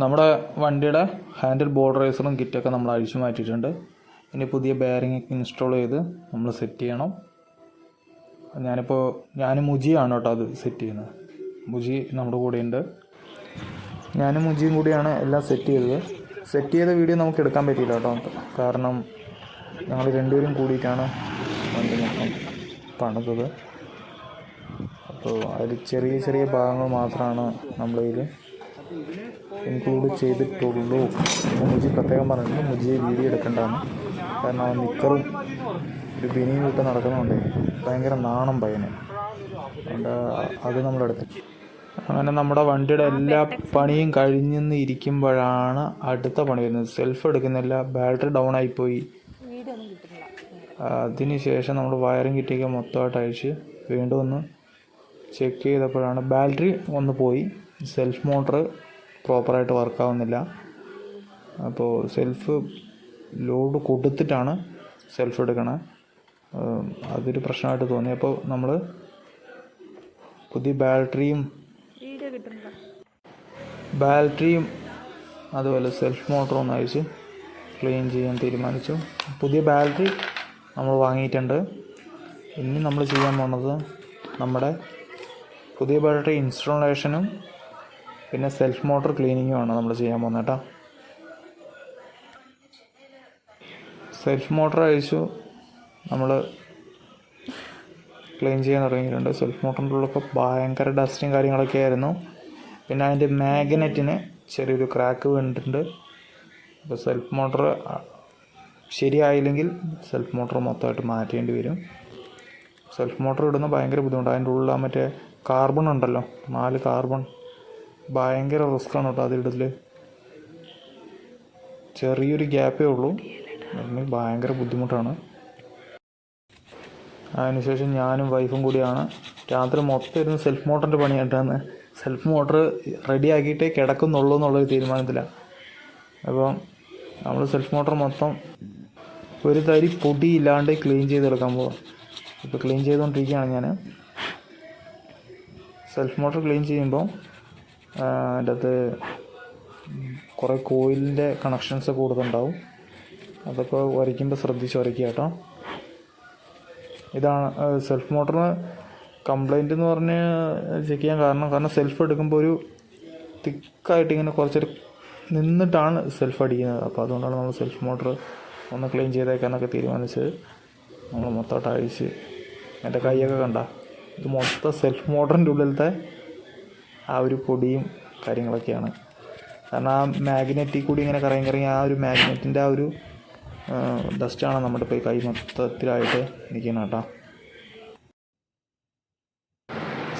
നമ്മുടെ വണ്ടിയുടെ handle board റേസറും കിറ്റൊക്കെ നമ്മൾ അഴിച്ചു മാറ്റിയിട്ടുണ്ട്. ഇനി പുതിയ ബെയറിംഗ് ഇൻസ്റ്റാൾ ചെയ്ത് നമ്മൾ സെറ്റ് ചെയ്യണം. ഞാൻ മുജിയാണ് കേട്ടോ അത് സെറ്റ് ചെയ്യുന്നത്. മുജി നമ്മുടെ കൂടെയുണ്ട്. ഞാനും മുജിയും കൂടിയാണ് എല്ലാം സെറ്റ് ചെയ്തത്. സെറ്റ് ചെയ്ത വീഡിയോ നമുക്ക് എടുക്കാൻ പറ്റിയില്ല കേട്ടോ, കാരണം ഞങ്ങൾ രണ്ടുപേരും കൂടിയിട്ടാണ് വണ്ടി മൊത്തം പണിതത്. അപ്പോൾ അതിൽ ചെറിയ ചെറിയ ഭാഗങ്ങൾ മാത്രമാണ് നമ്മളിതിൽ ഇൻക്ലൂഡ് ചെയ്തിട്ടുള്ളൂ. മുജി പ്രത്യേകം പറഞ്ഞിട്ടുണ്ട് മുജിയെ വീഡിയോ എടുക്കേണ്ടതാണ്, കാരണം അവൻ നിക്കറും ഒരു ബനിയും വിട്ട് നടക്കുന്നുണ്ട്, ഭയങ്കര നാണം പയ്യന്. അതുകൊണ്ട് അത് നമ്മളെടുത്ത് അങ്ങനെ നമ്മുടെ വണ്ടിയുടെ എല്ലാ പണിയും കഴിഞ്ഞെന്ന് ഇരിക്കുമ്പോഴാണ് അടുത്ത പണി വരുന്നത്. സെൽഫ് എടുക്കുന്നില്ല, ബാറ്ററി ഡൗൺ ആയിപ്പോയി. അതിനുശേഷം നമ്മൾ വയറിങ് കിറ്റിയൊക്കെ മൊത്തമായിട്ട് അഴിച്ച് വീണ്ടും ഒന്ന് ചെക്ക് ചെയ്തപ്പോഴാണ് ബാറ്ററി ഒന്ന് പോയി. സെൽഫ് മോട്ടർ പ്രോപ്പറായിട്ട് വർക്കാവുന്നില്ല. അപ്പോൾ സെൽഫ് ലോഡ് കൊടുത്തിട്ടാണ് സെൽഫ് എടുക്കണേ. അതൊരു പ്രശ്നമായിട്ട് തോന്നി. അപ്പോൾ നമ്മൾ പുതിയ ബാറ്ററിയും അതുപോലെ സെൽഫ് മോട്ടറും ഒന്ന് അഴിച്ച് ക്ലീൻ ചെയ്യാൻ തീരുമാനിച്ചു. പുതിയ ബാറ്ററി നമ്മൾ വാങ്ങിയിട്ടുണ്ട്. ഇനി നമ്മൾ ചെയ്യാൻ പോകുന്നത് നമ്മുടെ പുതിയ ബാറ്ററി ഇൻസ്റ്റാളേഷനും പിന്നെ സെൽഫ് മോട്ടർ ക്ലീനിങ്ങുമാണ് നമ്മൾ ചെയ്യാൻ പോകുന്നത് കേട്ടോ. സെൽഫ് മോട്ടർ അഴിച്ചു നമ്മൾ ക്ലീൻ ചെയ്യാൻ തുടങ്ങിയിട്ടുണ്ട്. സെൽഫ് മോട്ടറിൻ്റെ ഉള്ളൊക്കെ ഭയങ്കര ഡസ്റ്റും കാര്യങ്ങളൊക്കെ ആയിരുന്നു. പിന്നെ അതിൻ്റെ മാഗ്നറ്റിന് ചെറിയൊരു ക്രാക്ക് വീണിട്ടുണ്ട്. അപ്പോൾ സെൽഫ് മോട്ടർ ശരിയായില്ലെങ്കിൽ സെൽഫ് മോട്ടർ മൊത്തമായിട്ട് മാറ്റേണ്ടി വരും. സെൽഫ് മോട്ടർ ഇടുന്ന ഭയങ്കര ബുദ്ധിമുട്ടാണ്. അതിൻ്റെ ഉള്ളിൽ മറ്റേ കാർബൺ ഉണ്ടല്ലോ, 4 കാർബൺ, ഭയങ്കര റിസ്ക്കാണ് കേട്ടോ അതിടൽ. ചെറിയൊരു ഗ്യാപ്പേ ഉള്ളൂ, അതിന് ഭയങ്കര ബുദ്ധിമുട്ടാണ്. അതിനുശേഷം ഞാനും വൈഫും കൂടിയാണ് രാത്രി മൊത്തം ഇരുന്ന് സെൽഫ് മോട്ടറിൻ്റെ പണിയായിട്ടാണ്. സെൽഫ് മോട്ടർ റെഡിയാക്കിയിട്ടേ കിടക്കുന്നുള്ളൂ എന്നുള്ളൊരു തീരുമാനത്തിലാണ്. അപ്പം നമ്മൾ സെൽഫ് മോട്ടർ മൊത്തം ഒരു തരി പൊടി ഇല്ലാണ്ട് ക്ലീൻ ചെയ്തെടുക്കാൻ പോകാം. ഇപ്പോൾ ക്ലീൻ ചെയ്തുകൊണ്ടിരിക്കുകയാണ് ഞാൻ. സെൽഫ് മോട്ടർ ക്ലീൻ ചെയ്യുമ്പോൾ അതിൻ്റെ അകത്ത് കുറേ കോയിലിൻ്റെ കണക്ഷൻസ് കൂടുതലുണ്ടാവും. അതൊക്കെ വരയ്ക്കുമ്പോൾ ശ്രദ്ധിച്ച് വരയ്ക്കുക കേട്ടോ. ഇതാണ് സെൽഫ് മോട്ടറിന് കംപ്ലൈൻറ്റ് എന്ന് പറഞ്ഞ് ചെക്ക് ചെയ്യാൻ കാരണം സെൽഫ് എടുക്കുമ്പോൾ ഒരു തിക്കായിട്ട് ഇങ്ങനെ കുറച്ചൊരു നിന്നിട്ടാണ് സെൽഫ് അടിക്കുന്നത്. അപ്പോൾ അതുകൊണ്ടാണ് നമ്മൾ സെൽഫ് മോട്ടർ ഒന്ന് ക്ലീൻ ചെയ്തേക്കാനൊക്കെ തീരുമാനിച്ചത്. നമ്മൾ മൊത്തമായിട്ട് അഴിച്ച് എൻ്റെ കൈയൊക്കെ കണ്ട ഇത് മൊത്തം സെൽഫ് മോട്ടറിൻ്റെ ഉള്ളിലത്തെ ആ ഒരു പൊടിയും കാര്യങ്ങളൊക്കെയാണ്. കാരണം ആ മാഗ്നറ്റിൽ കൂടി ഇങ്ങനെ കറങ്ങി ആ ഒരു മാഗ്നറ്റിൻ്റെ ആ ഒരു ഡസ്റ്റാണ് നമ്മുടെ ഇപ്പോൾ കൈ മൊത്തത്തിലായിട്ട് നിൽക്കുന്നത് കേട്ടോ.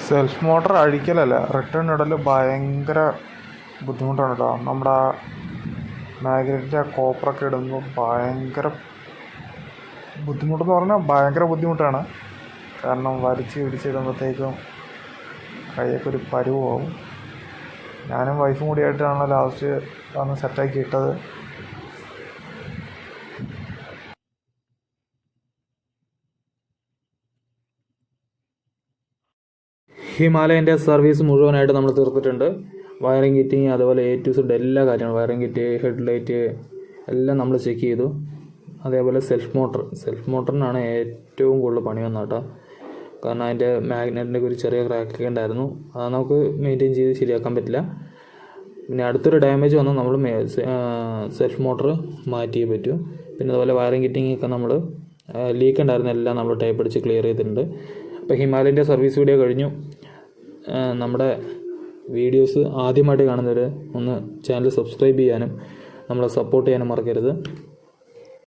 സെൽഫ് മോട്ടർ അഴിക്കലല്ല, റിട്ടേൺ ഇടൽ ഭയങ്കര ബുദ്ധിമുട്ടാണ് കേട്ടോ. നമ്മുടെ ആ മാഗ്നറ്റിൻ്റെ ആ കോപ്പറൊക്കെ ഇടുമ്പോൾ ഭയങ്കര ബുദ്ധിമുട്ടെന്ന് പറഞ്ഞാൽ ഭയങ്കര ബുദ്ധിമുട്ടാണ്. കാരണം വലിച്ച് ഇടുമ്പോഴത്തേക്കും കൈയൊക്കെ ഒരു പരുവാവും. ഞാനും വൈഫും കൂടിയായിട്ടാണ് ലാസ്റ്റ് അന്ന് സെറ്റാക്കി ഇട്ടത്. ഹിമാലയൻ്റെ സർവീസ് മുഴുവനായിട്ട് നമ്മൾ തീർത്തിട്ടുണ്ട്. വയറിംഗ് കിറ്റിങ് അതുപോലെ A to Z എല്ലാ കാര്യങ്ങളും, വയറിംഗ് കിറ്റ്, ഹെഡ്ലൈറ്റ് എല്ലാം നമ്മൾ ചെക്ക് ചെയ്തു. അതേപോലെ സെൽഫ് മോട്ടറിനാണ് ഏറ്റവും കൂടുതൽ പണി വന്നത് കേട്ടോ. കാരണം അതിൻ്റെ മാഗ്നറ്റിൻ്റെ ഒരു ചെറിയ ക്രാക്കൊക്കെ ഉണ്ടായിരുന്നു. അത് നമുക്ക് മെയിൻറ്റെയിൻ ചെയ്ത് ശരിയാക്കാൻ പറ്റില്ല. പിന്നെ അടുത്തൊരു ഡാമേജ് വന്നാൽ നമ്മൾ സെൽഫ് മോട്ടർ മാറ്റിയേ പറ്റൂ. പിന്നെ അതുപോലെ വയറിംഗ് കിറ്റിങ് ഒക്കെ നമ്മൾ ലീക്ക് ഉണ്ടായിരുന്ന എല്ലാം നമ്മൾ ടേപ്പ് അടിച്ച് ക്ലിയർ ചെയ്തിട്ടുണ്ട്. അപ്പോൾ ഹിമാലയൻ്റെ സർവീസ് വീഡിയോ കഴിഞ്ഞു. നമ്മുടെ വീഡിയോസ് ആദ്യമായിട്ട് കാണുന്നവർ ഒന്ന് ചാനൽ സബ്സ്ക്രൈബ് ചെയ്യാനും നമ്മളെ സപ്പോർട്ട് ചെയ്യാനും മറക്കരുത്.